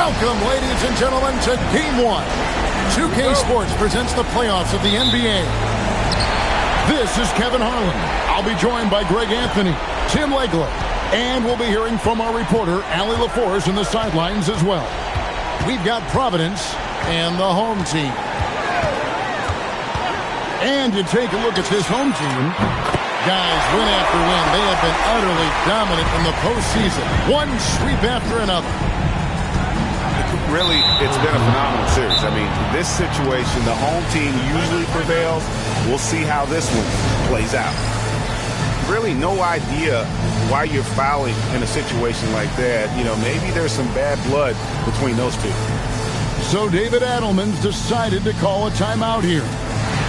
Welcome, ladies and gentlemen, to Game 1. 2K Sports presents the playoffs of the NBA. This is Kevin Harlan. I'll be joined by Greg Anthony, Tim Legler, and we'll be hearing from our reporter, Allie LaForce, in the sidelines as well. We've got Providence and the home team. And you take a look at this home team. Guys, win after win, they have been utterly dominant in the postseason. One sweep after another. Really, it's been a phenomenal series. I mean, this situation, the home team usually prevails. We'll see how this one plays out. Really no idea why you're fouling in a situation like that. You know, maybe there's some bad blood between those two. So David Adelman's decided to call a timeout here.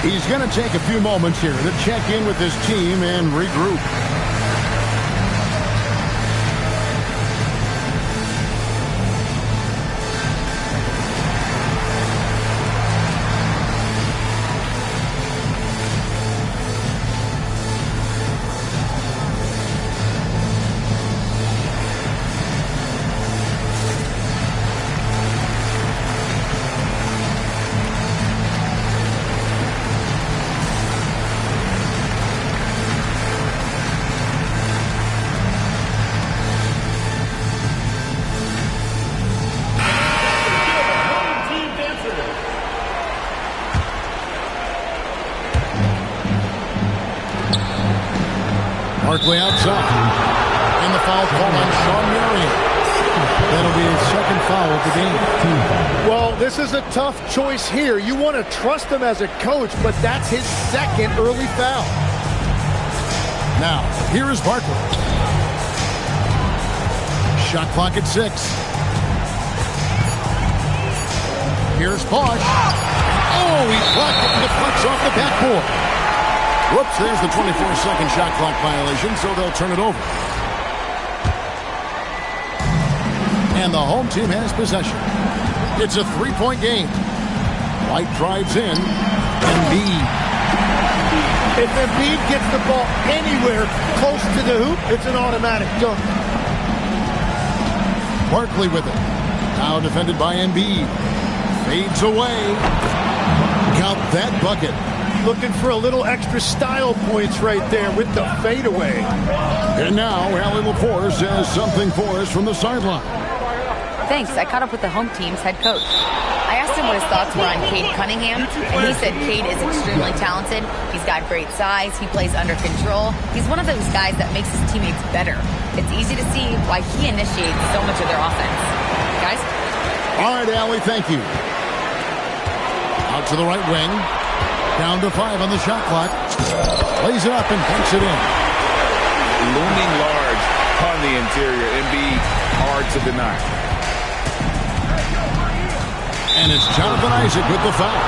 He's going to take a few moments here to check in with his team and regroup. Barkley outside. And the foul call on Sean Marion. That'll be his second foul of the game. Well, this is a tough choice here. You want to trust him as a coach, but that's his second early foul. Now, here is Barkley. Shot clock at 6. Here's Bosch. Oh, he blocked it and deflects off the backboard. Whoops, there's the 24-second shot clock violation, so they'll turn it over. And the home team has possession. It's a three-point game. White drives in. Embiid. If Embiid gets the ball anywhere close to the hoop, it's an automatic dunk. Barkley with it. Now defended by Embiid. Fades away. Count that bucket. Looking for a little extra style points right there with the fadeaway. And now, Allie LaForce has something for us from the sideline. Thanks. I caught up with the home team's head coach. I asked him what his thoughts were on Cade Cunningham, and he said Cade is extremely talented. He's got great size. He plays under control. He's one of those guys that makes his teammates better. It's easy to see why he initiates so much of their offense. Guys? All right, Allie, thank you. Out to the right wing. Down to 5 on the shot clock. Lays it up and punks it in. Looming large on the interior. Embiid, hard to deny. And it's Jonathan Isaac with the foul.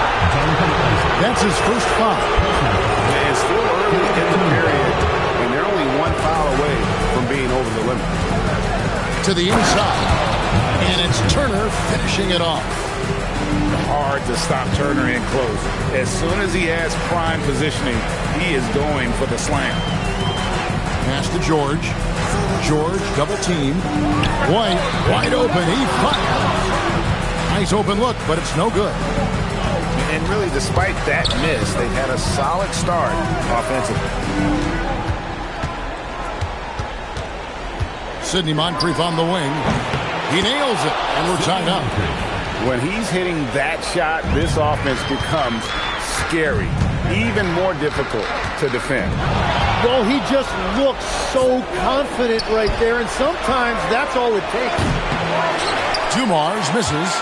That's his first foul. And it's still early in the period, and they're only one foul away from being over the limit. To the inside. And it's Turner finishing it off. Hard to stop Turner in close. As soon as he has prime positioning, he is going for the slam. Pass to George. George double team. White wide open. He fires. Nice open look, but it's no good. And really, despite that miss, they've had a solid start offensively. Sidney Moncrief on the wing. He nails it, and we're tied up. When he's hitting that shot, this offense becomes scary, even more difficult to defend. Well, he just looks so confident right there, and sometimes that's all it takes. Dumars misses.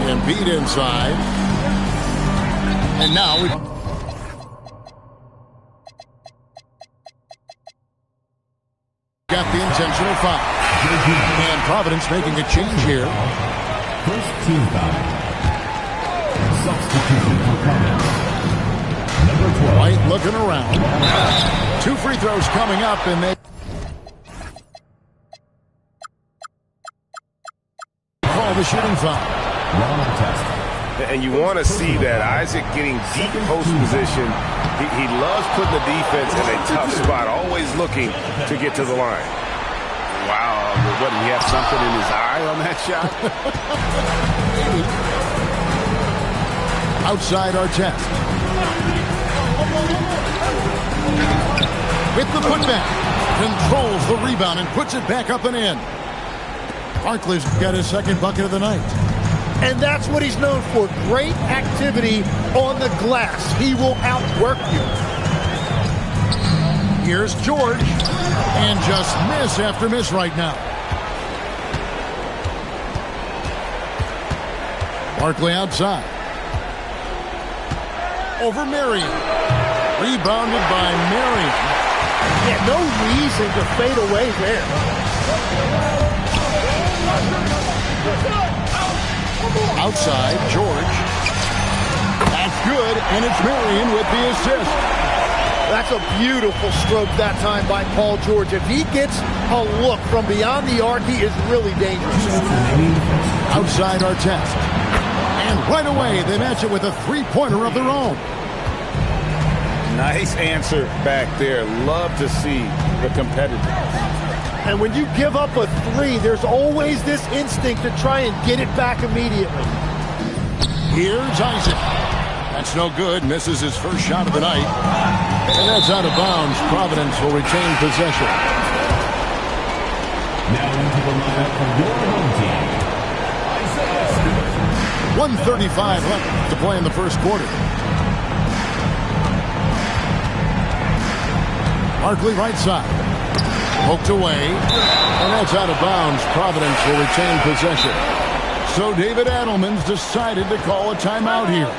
Embiid inside. And now we got the intentional foul. And Providence making a change here. First team foul. Substitution for Providence. Number 12. White looking around. 2 free throws coming up, and they call the shooting foul. And you want to see that. Isaac getting deep post position. He loves putting the defense in a tough spot, always looking to get to the line. What, did he have something in his eye on that shot? Outside our test. With the putback. Controls the rebound and puts it back up and in. Barkley's got his second bucket of the night. And that's what he's known for. Great activity on the glass. He will outwork you. Here's George. And just miss after miss right now. Barkley outside. Over Marion. Rebounded by Marion. Yeah, no reason to fade away there. Outside, George. That's good, and it's Marion with the assist. That's a beautiful stroke that time by Paul George. If he gets a look from beyond the arc, he is really dangerous. Outside our test. And right away, they match it with a three-pointer of their own. Nice answer back there. Love to see the competitiveness. And when you give up a three, there's always this instinct to try and get it back immediately. Here's Isaac. That's no good. Misses his first shot of the night. And that's out of bounds. Providence will retain possession. Now into the lineup for your home team. 1:35 left to play in the first quarter. Barkley right side. Poked away. And that's out of bounds. Providence will retain possession. So David Adelman's decided to call a timeout here.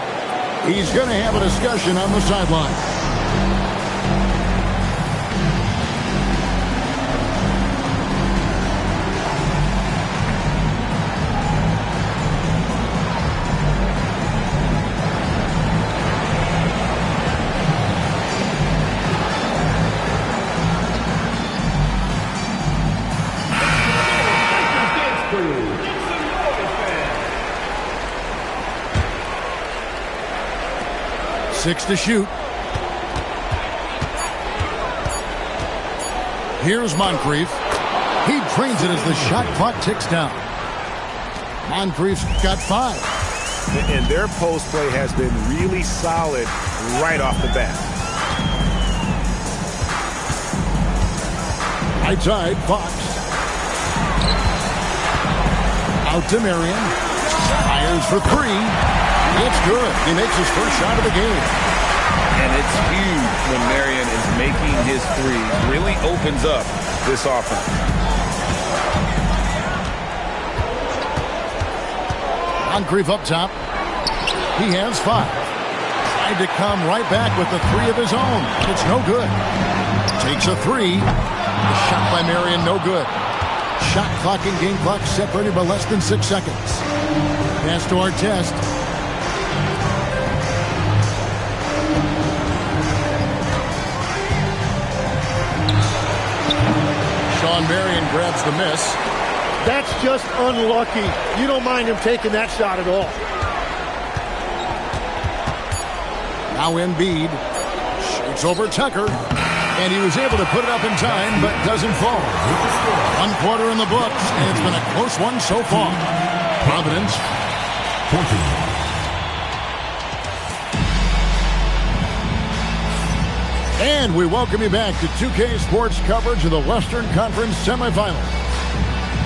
He's going to have a discussion on the sideline. Six to shoot. Here's Moncrief. He drains it as the shot clock ticks down. Moncrief's got 5. And their post play has been really solid right off the bat. Right side, Fox. Out to Marion. Fires for 3. It's good. He makes his first shot of the game. And it's huge when Marion is making his three. Really opens up this offense. Moncrief up top. He has 5. Tried to come right back with the 3 of his own. It's no good. Takes a 3. The shot by Marion, no good. Shot clock and game clock separated by less than 6 seconds. Pass to our test. Sean Marion grabs the miss. That's just unlucky. You don't mind him taking that shot at all. Now Embiid shoots over Tucker, and he was able to put it up in time, but doesn't fall. 1 quarter in the books, and it's been a close one so far. Providence. 14. And we welcome you back to 2K Sports coverage of the Western Conference semifinals.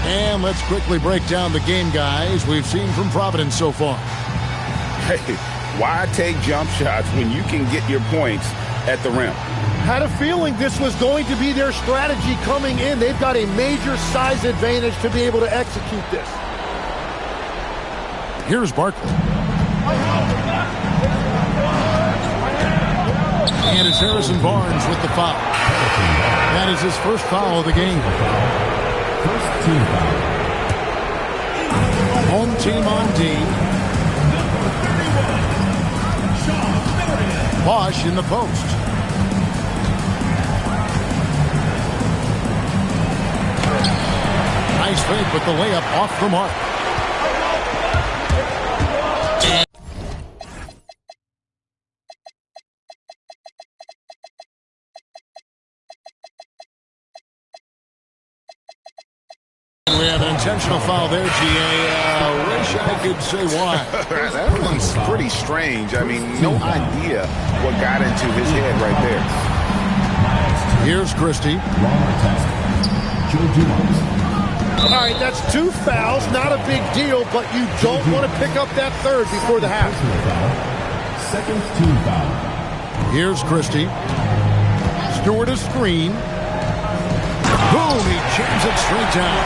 And let's quickly break down the game, guys, we've seen from Providence so far. Hey, why take jump shots when you can get your points at the rim? Had a feeling this was going to be their strategy coming in. They've got a major size advantage to be able to execute this. Here's Barkley. And it's Harrison Barnes with the foul. That is his first foul of the game. First team foul. Home team on D. Bosch in the post. Nice fake, but the layup off the mark. intentional foul there, GA. Wish I could say why. That one's pretty strange. I mean, no idea what got into his head right there. Here's Christie. All right, that's 2 fouls. Not a big deal, but you don't want to pick up that third before the half. Second team foul. Here's Christie. Stewart a screen. Boom, he jams it straight down.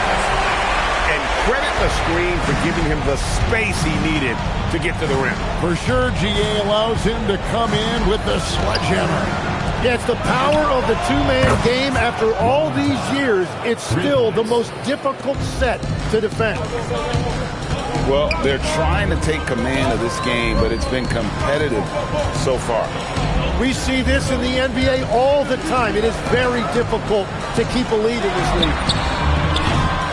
And credit the screen for giving him the space he needed to get to the rim. For sure, GA allows him to come in with the sledgehammer. Yeah, it's the power of the two-man game. After all these years, it's still the most difficult set to defend. Well, they're trying to take command of this game, but it's been competitive so far. We see this in the NBA all the time. It is very difficult to keep a lead in this league.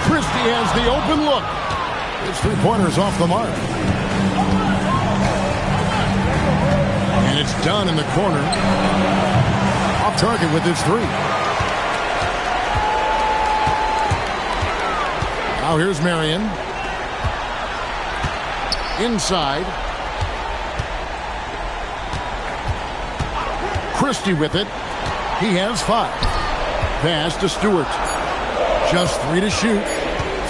Christie has the open look. His three-pointer's off the mark. And it's done in the corner. Off target with his three. Now here's Marion. Inside. Christie with it. He has 5. Pass to Stewart. Just 3 to shoot.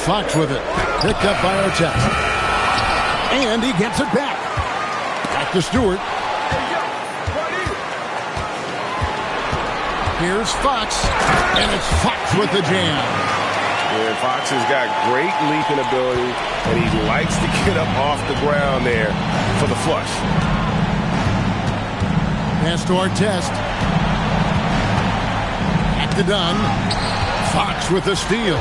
Fox with it. Picked up by Artest. And he gets it back. Back to Stewart. Here's Fox. And it's Fox with the jam. Yeah, Fox has got great leaping ability, and he likes to get up off the ground there for the flush. Pass to Artest. At the Dunn. Fox with the steal.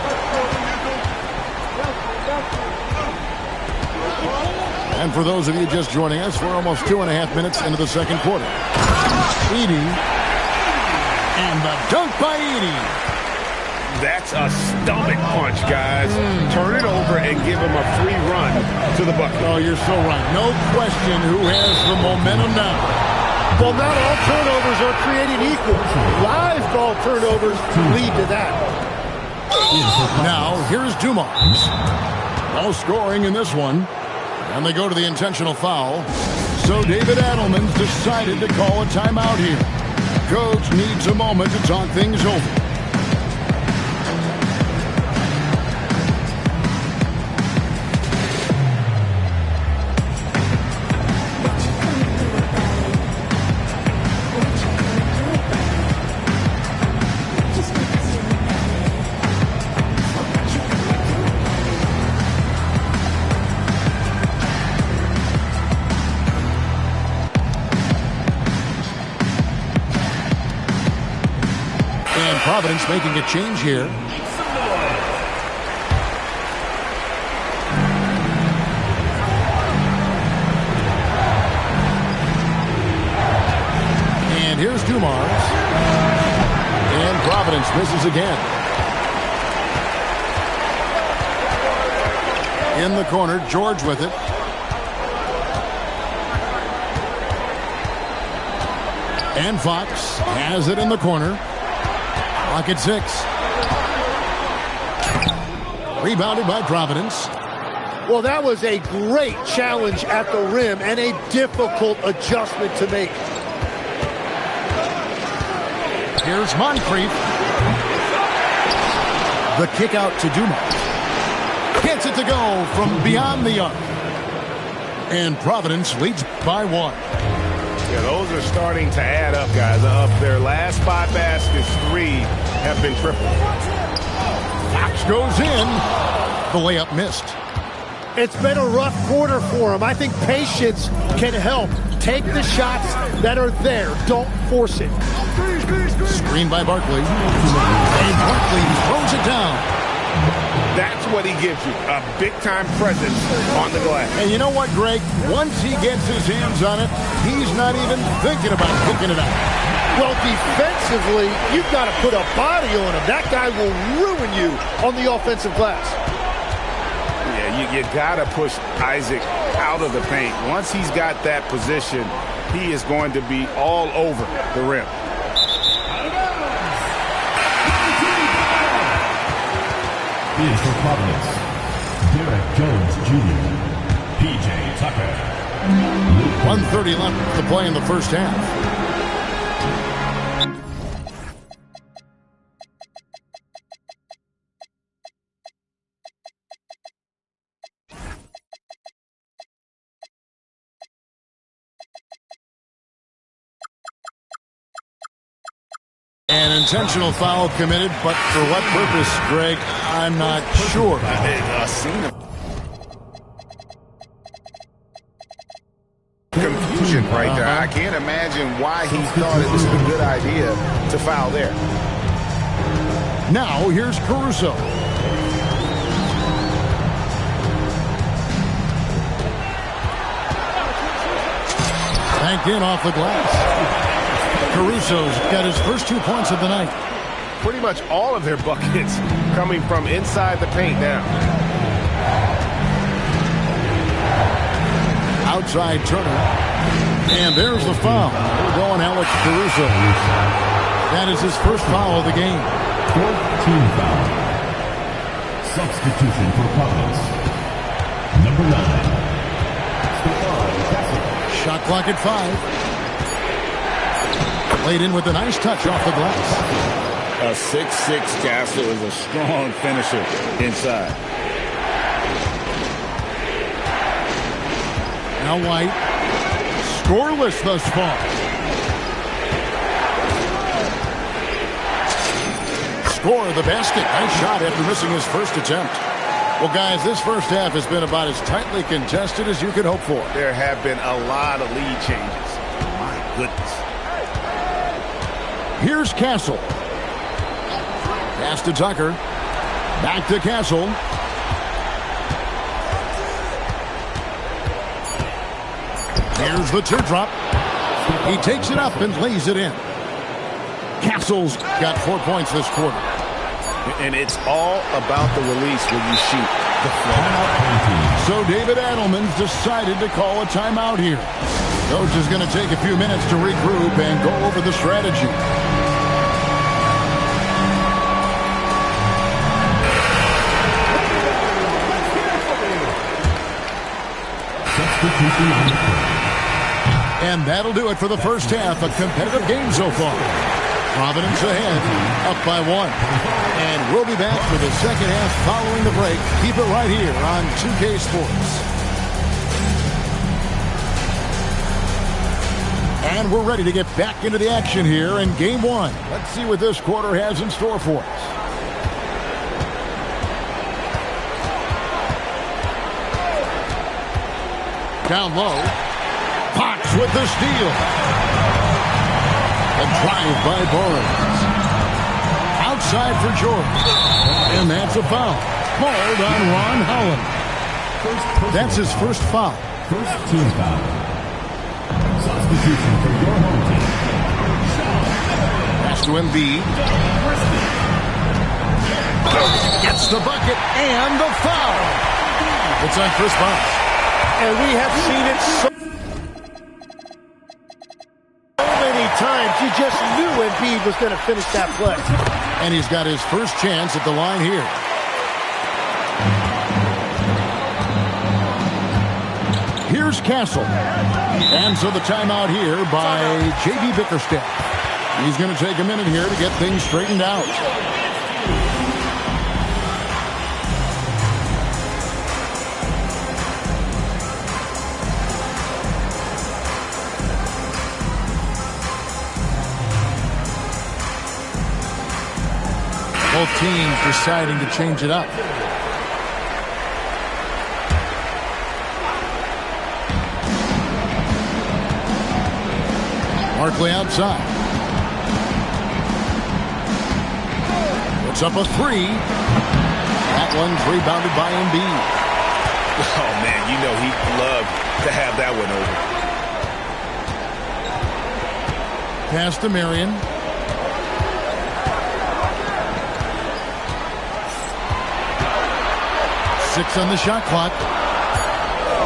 And for those of you just joining us, we're almost 2.5 minutes into the second quarter. Edey. And the dunk by Edey. That's a stomach punch, guys. Turn it over and give him a free run to the bucket. Oh, you're so right. No question who has the momentum now. Well, not all turnovers are created equal. Live ball turnovers lead to that. Now, here's Dumars. No scoring in this one. And they go to the intentional foul. So David Adelman's decided to call a timeout here. Coach needs a moment to talk things over. Providence making a change here. And here's Dumars. And Providence misses again. In the corner, George with it. And Fox has it in the corner. Clock at 6. Rebounded by Providence. Well, that was a great challenge at the rim and a difficult adjustment to make. Here's Moncrief. The kick out to Dumars. Gets it to go from beyond the arc. And Providence leads by 1. Yeah, those are starting to add up, guys. Of their last 5 baskets, 3 have been triple. Fox goes in. The layup missed. It's been a rough quarter for him. I think patience can help. Take the shots that are there. Don't force it. Screen by Barkley. And Barkley throws it down. That's what he gives you, a big-time presence on the glass. And you know what, Greg? Once he gets his hands on it, he's not even thinking about kicking it out. Well, defensively, you've got to put a body on him. That guy will ruin you on the offensive glass. Yeah, you got to push Isaac out of the paint. Once he's got that position, he is going to be all over the rim. Is for Providence. Derek Jones Jr., P.J. Tucker. 1:30 left to play in the first half. An intentional foul committed, but for what purpose, Greg, I'm not sure. Confusion right there. I can't imagine why he thought it was a good idea to foul there. Now, here's Caruso. Banked in off the glass. Caruso's got his first 2 points of the night. Pretty much all of their buckets coming from inside the paint now. Outside Turner. And there's the foul. We're going Alex Caruso. That is his first foul of the game. 4th team foul. Substitution for Providence. Number 9. Shot clock at 5. Laid in with a nice touch off the glass. A 6'6" Castle is a strong finisher inside. Now White. Scoreless thus far. Score the basket. Nice shot after missing his first attempt. Well, guys, this first half has been about as tightly contested as you could hope for. There have been a lot of lead changes. My goodness. Here's Castle. Pass to Tucker. Back to Castle. Here's the teardrop. He takes it up and lays it in. Castle's got 4 points this quarter. And it's all about the release when you shoot the flow. So David Adelman's decided to call a timeout here. Coach is going to take a few minutes to regroup and go over the strategy. And that'll do it for the first half. A competitive game so far. Providence ahead, up by 1. And we'll be back for the second half following the break. Keep it right here on 2K Sports. And we're ready to get back into the action here in Game 1. Let's see what this quarter has in store for us. Down low. Fox with the steal. A drive by Barnes. Outside for Jordan. And that's a foul. Called on Ron Holland. That's his first foul. First team foul. Substitution for your home team. Pass to Embiid. Gets the bucket and the foul. It's on Chris Bosh. And we have seen it so many times. You just knew Embiid was going to finish that play. And he's got his first chance at the line here. Here's Castle. And so the timeout here by J.B. Bickerstaff. He's going to take a minute here to get things straightened out. Both teams deciding to change it up. Barkley outside. Puts up a 3. That one's rebounded by Embiid. Oh, man, you know he'd love to have that one over. Pass to Marion. Six on the shot clock.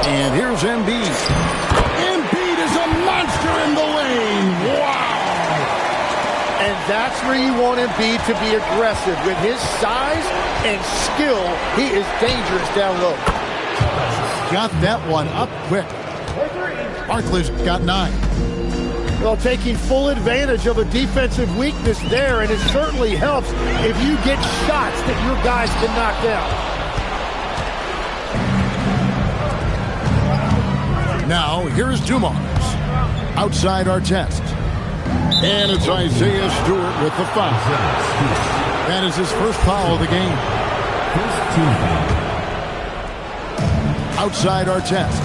And here's Embiid. Embiid is a monster in the lane. Wow. And that's where you want Embiid to be aggressive. With his size and skill, he is dangerous down low. got that one up quick. Barkley's got 9. Well, taking full advantage of a defensive weakness there, and it certainly helps if you get shots that your guys can knock down. Now, here's Dumars. Outside our test. And it's Isaiah Stewart with the foul. That is his first foul of the game. First team foul. Outside our test.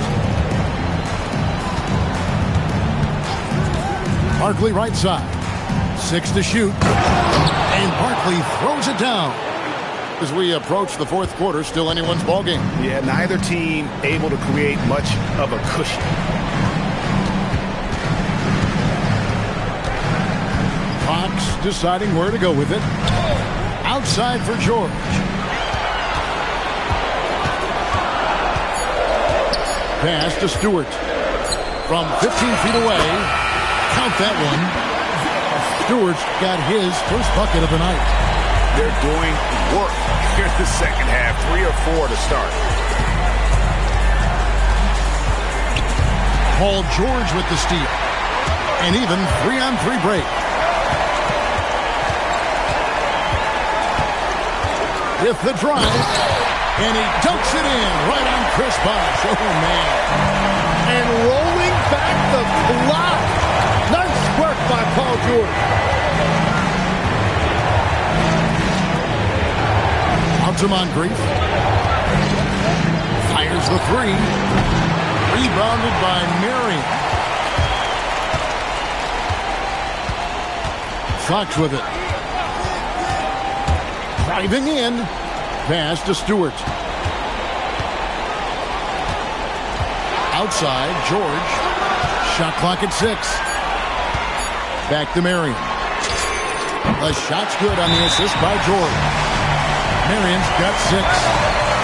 Barkley right side. 6 to shoot. And Barkley throws it down. As we approach the fourth quarter, still anyone's ballgame. Yeah, neither team able to create much of a cushion. Fox deciding where to go with it. Outside for George. Pass to Stewart. From 15 feet away. Count that one. Stewart's got his first bucket of the night. They're doing work here in the second half. 3 or 4 to start. Paul George with the steal. And even 3-on-3 break. With the drive. And he dunks it in right on Chris Bosh. Oh, man. And rolling back the block. Nice work by Paul George. Out to Moncrief. Fires the 3. Rebounded by Marion. Fox with it. Driving in. Pass to Stewart. Outside, George. Shot clock at 6. Back to Marion. The shot's good on the assist by George. Marion's got 6.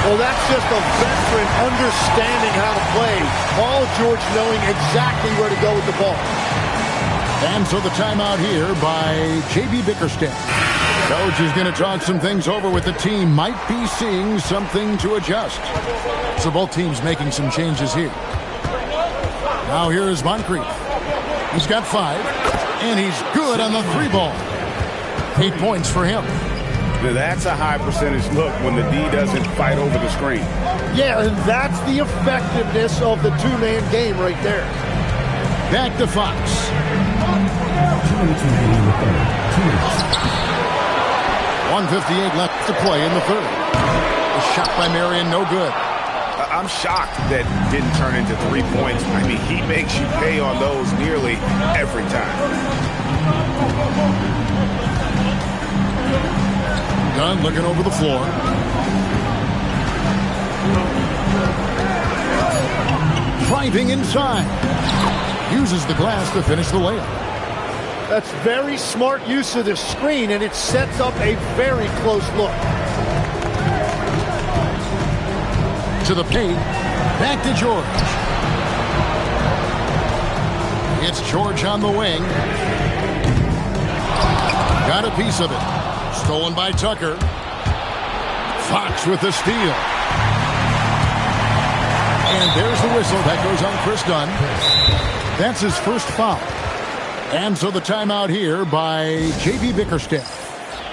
Well, that's just a veteran understanding how to play. Paul George knowing exactly where to go with the ball. And so the timeout here by J.B. Bickerstaff. Coach is going to talk some things over with the team. Might be seeing something to adjust. So both teams making some changes here. Now here is Moncrief. He's got 5. And he's good on the 3 ball. 8 points for him. Now that's a high percentage look when the D doesn't fight over the screen. Yeah, and that's the effectiveness of the two-man game right there. Back to Fox. 1:58 left to play in the third. A shot by Marion, no good. I'm shocked that didn't turn into 3 points. I mean, he makes you pay on those nearly every time. Dunn looking over the floor. Driving inside. Uses the glass to finish the layup. That's very smart use of the screen, and it sets up a very close look. To the paint. Back to George. It's George on the wing. Got a piece of it. Stolen by Tucker. Fox with the steal. And there's the whistle. That goes on Chris Dunn. That's his first foul. And so the timeout here by J.B. Bickerstaff.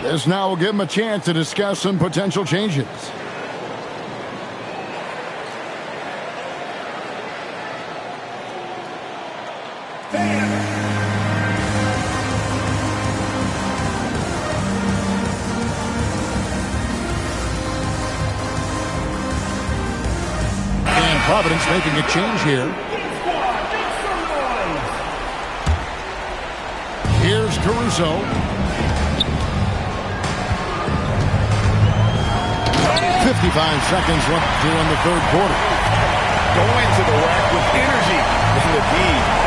This now will give him a chance to discuss some potential changes. And Providence making a change here. Here's Caruso. 55 seconds left to in the third quarter. Going to the rack with energy. And the D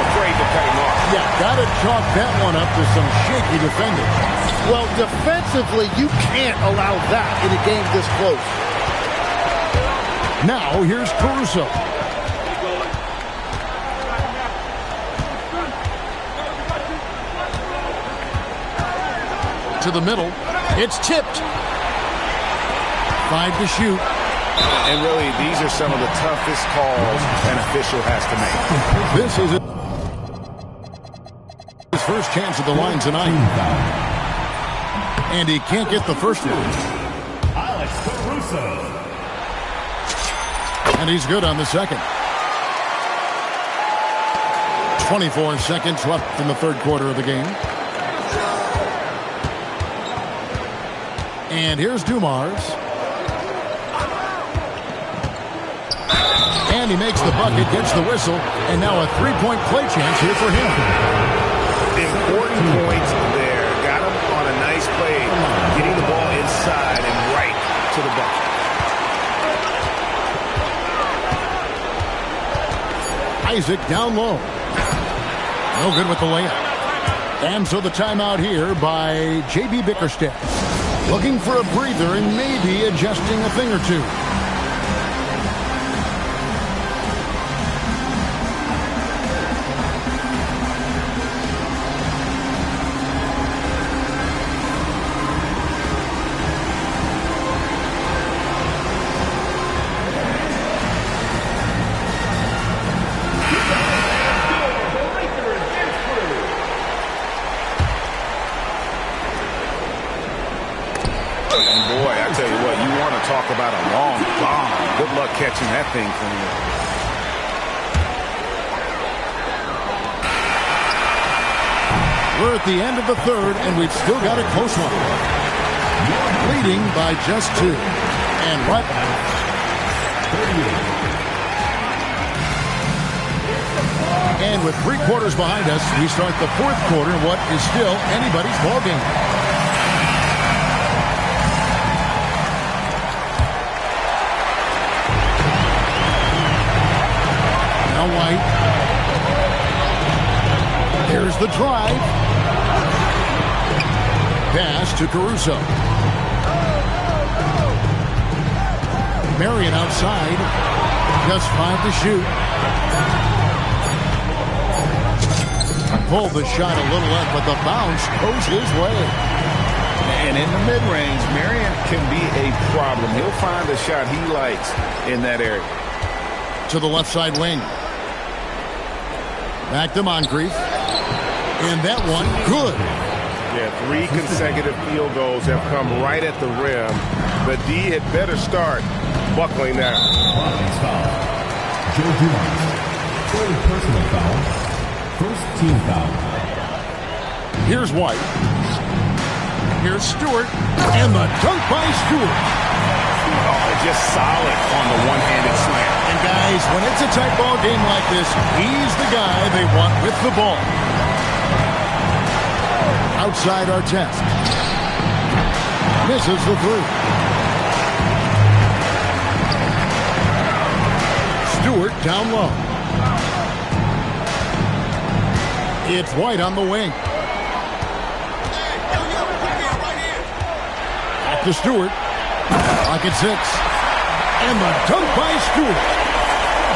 afraid to cut him off. Yeah, got to chalk that one up to some shaky defending. Well, defensively, you can't allow that in a game this close. Now, here's Caruso. To the middle. It's tipped. 5 to shoot. And really, these are some of the toughest calls an official has to make. This is his first chance at the line tonight. And he can't get the first one. And he's good on the second. 24 seconds left in the third quarter of the game. And here's Dumars. And he makes the bucket, gets the whistle, and now a three-point play chance here for him. Important points there. Got him on a nice play, getting the ball inside and right to the bucket. Isaac down low. No good with the layup. And so the timeout here by J.B. Bickerstaff. Looking for a breather and maybe adjusting a thing or two. About a long bomb. Good luck catching that thing from you. We're at the end of the third, and we've still got a close one. Leading by just 2. And right. And with 3 quarters behind us, we start the fourth quarter in what is still anybody's ballgame. White. Here's the drive. Pass to Caruso. Marion outside. Just 5 to shoot. Pulled the shot a little up, but the bounce goes his way. And in the mid-range, Marion can be a problem. He'll find the shot he likes in that area. To the left side wing. Back to Moncrief. And that one, good. Yeah, 3 consecutive field goals have come right at the rim. The D had better start buckling down. Joe Dumars. Third personal foul. First team foul. Here's White. Here's Stewart. And the dunk by Stewart. Oh, just solid on the one-handed slam. And guys, when it's a tight ball game like this, he's the guy they want with the ball. Outside our test. Misses the 3. Stewart down low. It's White on the wing. Back to Stewart. Pocket 6. And the dunk by Stewart.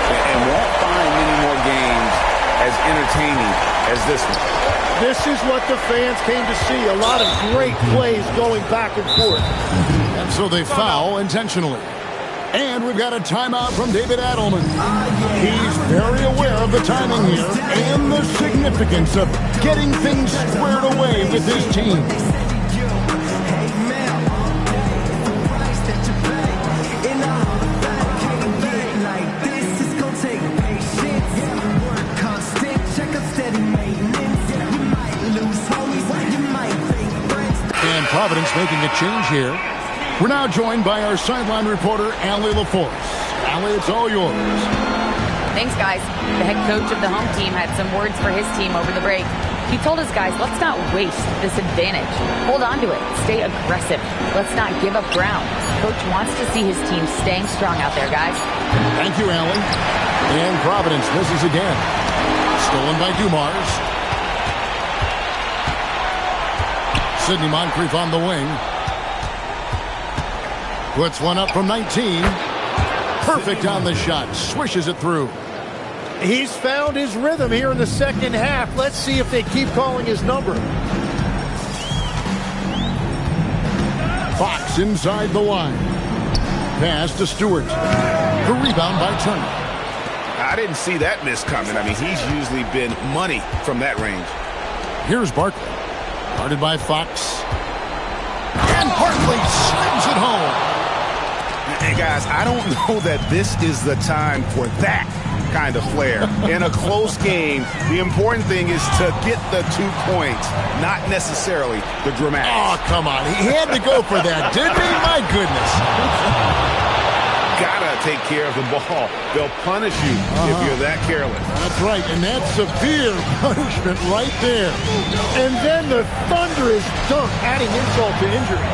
And won't find many more games as entertaining as this one. This is what the fans came to see. A lot of great plays going back and forth. And so they foul intentionally. And we've got a timeout from David Adelman. He's very aware of the timing here and the significance of getting things squared away with his team. Providence making a change here. We're now joined by our sideline reporter, Allie LaForce. Allie, it's all yours. Thanks, guys. The head coach of the home team had some words for his team over the break. He told his guys, let's not waste this advantage. Hold on to it. Stay aggressive. Let's not give up ground. Coach wants to see his team staying strong out there, guys. Thank you, Allie. And Providence misses again. Stolen by Dumars. Sidney Moncrief on the wing. Puts one up from 19. Perfect on the shot. Swishes it through. He's found his rhythm here in the second half. Let's see if they keep calling his number. Fox inside the line. pass to Stewart. The rebound by Turner. I didn't see that miss coming. I mean, he's usually been money from that range. Here's Barkley. Guarded by Fox. And Barkley slams it home. And guys, I don't know that this is the time for that kind of flair. In a close game, the important thing is to get the 2 points, not necessarily the dramatics. Oh, come on. He had to go for that, didn't he? My goodness. Gotta take care of the ball. They'll punish you if you're that careless. That's right, and that's severe punishment right there. And then the thunderous dunk, adding insult to injury.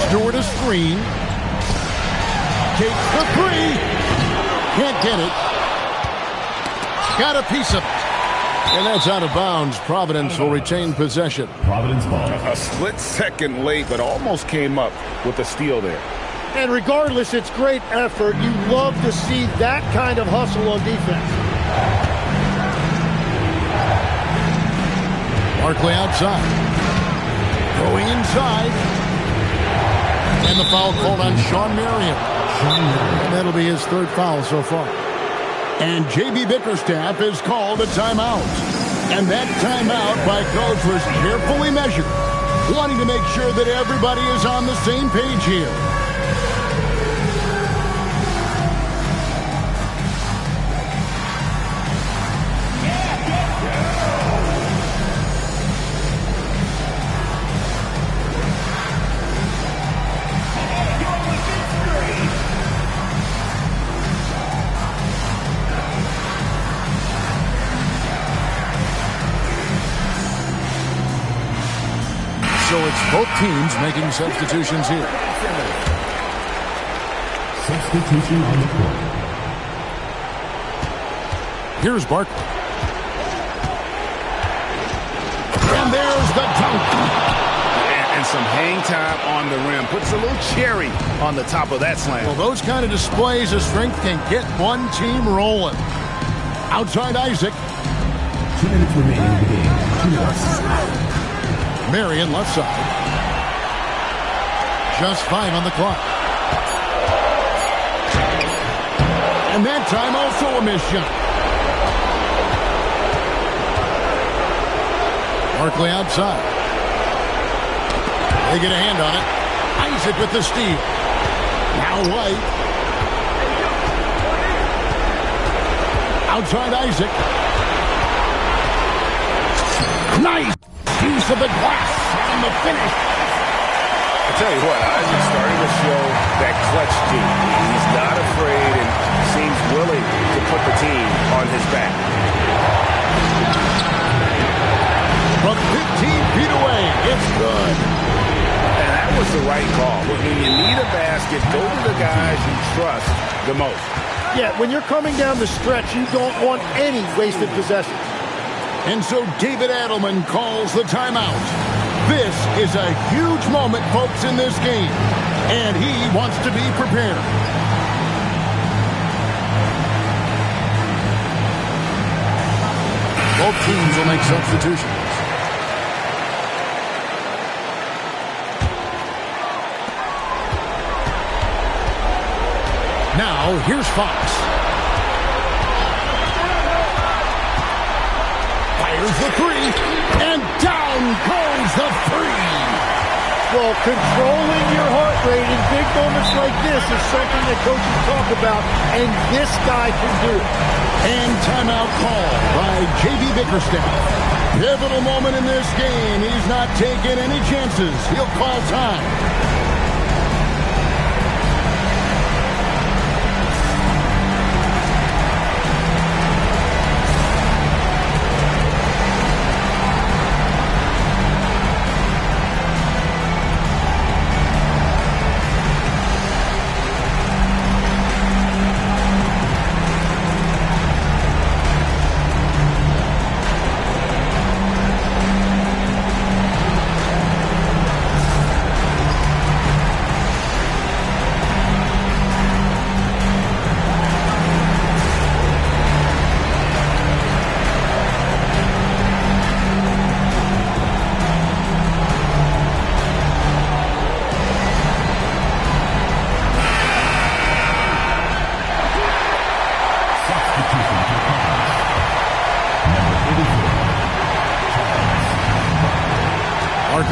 Stewart a screen. Takes the three. Can't get it. Got a piece of it. And that's out of bounds. Providence will retain possession. Providence ball. A split second late, but almost came up with a steal there. And regardless, it's great effort. You love to see that kind of hustle on defense. Barkley outside. Going inside. And the foul called on Sean Marion. And that'll be his 3rd foul so far. And J.B. Bickerstaff has called a timeout. And that timeout by Coach was carefully measured, wanting to make sure that everybody is on the same page here. So it's both teams making substitutions here. Substitution on the court. Here's Barkley. And there's the dunk. And some hang time on the rim. Puts a little cherry on the top of that slam. Well, those kind of displays of strength can get one team rolling. Outside Isaac. 2 minutes remaining in the game. 2 minutes. Marion left side. Just 5 on the clock. And that time also a missed shot. Barkley outside. They get a hand on it. Isaac with the steal. Now White. Outside Isaac. Nice use of the glass and the finish. I tell you what, Isaac's starting to show that clutch gene. He's not afraid and seems willing to put the team on his back. From 15 feet away, it's good. And that was the right call. When you need a basket, go to the guys you trust the most. Yeah, when you're coming down the stretch, you don't want any wasted possession. And so David Adelman calls the timeout. This is a huge moment, folks, in this game. And he wants to be prepared. Both teams will make substitutions. Now, here's Fox. Fires the three, and down goes the three. Well, controlling your heart rate in big moments like this is something that coaches talk about, and this guy can do it. And timeout call by J.B. Bickerstaff. Pivotal moment in this game. He's not taking any chances. He'll call time.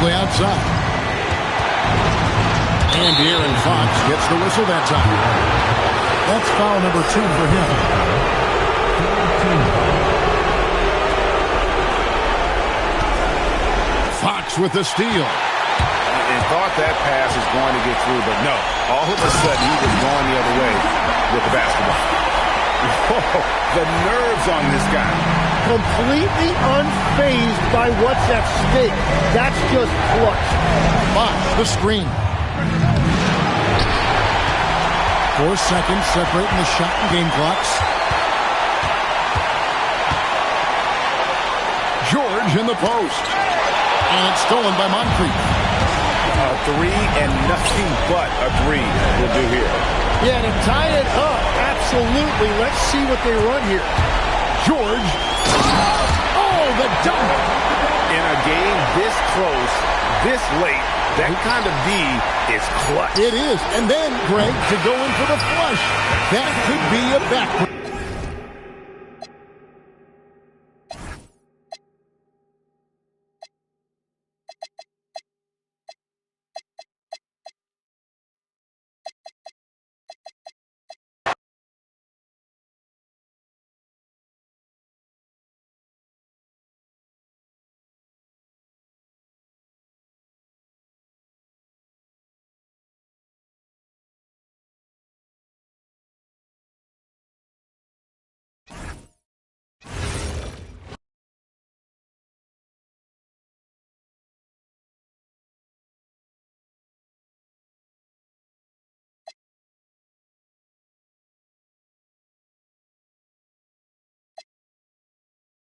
quickly outside. And De'Aaron Fox gets the whistle that time. That's foul number 2 for him. Fox with the steal. And thought that pass was going to get through, but no. All of a sudden, he was going the other way with the basketball. Whoa, the nerves on this guy. Completely unfazed by what's at stake. That's just clutch. Fox, the screen. 4 seconds separating the shot and game clocks. George in the post. And it's stolen by Moncrief. A 3 and nothing but a 3 will do here. Yeah, to tie it up, absolutely. Let's see what they run here. George. Oh, the dunk. In a game this close, this late, that kind of D is clutch. It is. And then, Greg, to go in for the flush. That could be a back.